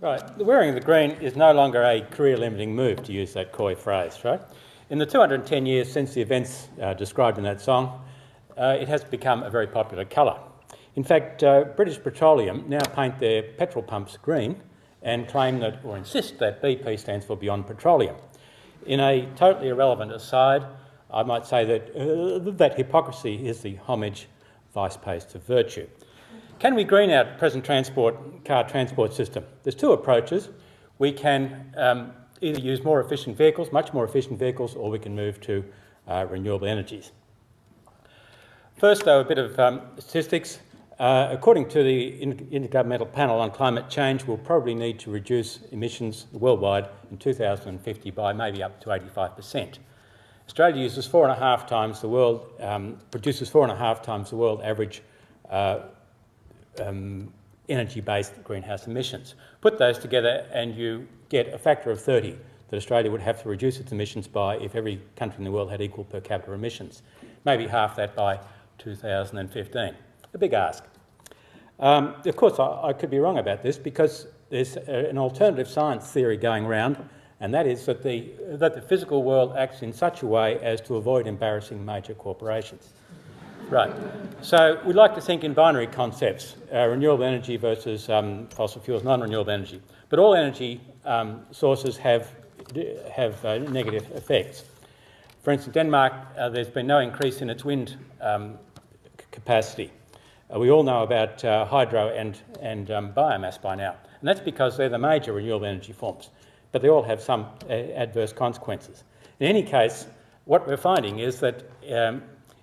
Right, the wearing of the green is no longer a career-limiting move, to use that coy phrase, right? In the 210 years since the events described in that song, it has become a very popular colour. In fact, British Petroleum now paint their petrol pumps green and claim that, or insist that BP stands for Beyond Petroleum. In a totally irrelevant aside, I might say that that hypocrisy is the homage vice pays to virtue. Can we green out present car transport system? There's two approaches. We can either use more efficient vehicles, much more efficient vehicles, or we can move to renewable energies. First, though, a bit of statistics. According to the Intergovernmental Panel on Climate Change, we'll probably need to reduce emissions worldwide in 2050 by maybe up to 85%. Australia uses 4.5 times the world, produces 4.5 times the world average energy-based greenhouse emissions. Put those together and you get a factor of 30 that Australia would have to reduce its emissions by if every country in the world had equal per capita emissions. Maybe half that by 2015. A big ask. Of course, I could be wrong about this because there's an alternative science theory going around, and that is that the physical world acts in such a way as to avoid embarrassing major corporations. Right. So we like to think in binary concepts, renewable energy versus fossil fuels, non-renewable energy. But all energy sources have negative effects. For instance, Denmark, there's been no increase in its wind capacity. We all know about hydro and biomass by now, and that's because they're the major renewable energy forms, but they all have some adverse consequences. In any case, what we're finding is that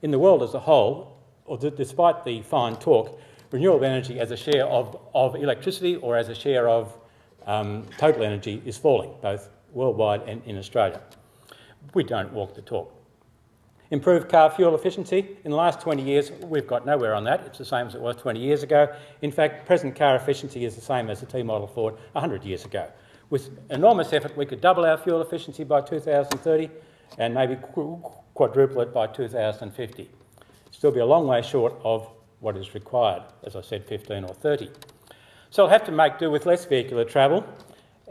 in the world as a whole, or despite the fine talk, renewable energy as a share of electricity or as a share of total energy is falling, both worldwide and in Australia. We don't walk the talk. Improved car fuel efficiency. In the last 20 years, we've got nowhere on that. It's the same as it was 20 years ago. In fact, present car efficiency is the same as the T-model Ford 100 years ago. With enormous effort, we could double our fuel efficiency by 2030 and maybe quadruple it by 2050. Still be a long way short of what is required, as I said, 15 or 30. So we'll have to make do with less vehicular travel,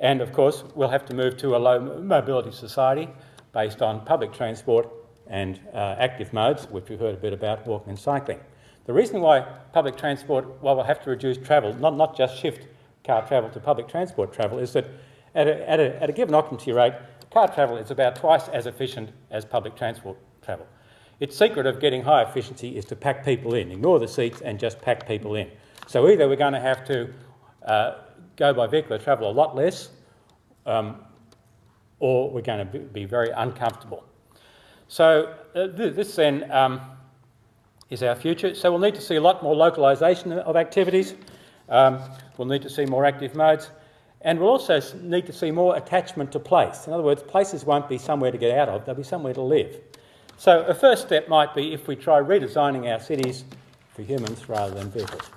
and of course we'll have to move to a low mobility society based on public transport and active modes, which we've heard a bit about, walking and cycling. The reason why public transport, while we'll have to reduce travel, not just shift car travel to public transport travel, is that at a given occupancy rate, car travel is about twice as efficient as public transport travel. Its secret of getting high efficiency is to pack people in, ignore the seats and just pack people in. So either we're going to have to go by vehicular travel a lot less, or we're going to be very uncomfortable. So this then is our future. So we'll need to see a lot more localisation of activities. We'll need to see more active modes. And we'll also need to see more attachment to place. In other words, places won't be somewhere to get out of, they'll be somewhere to live. So a first step might be if we try redesigning our cities for humans rather than vehicles.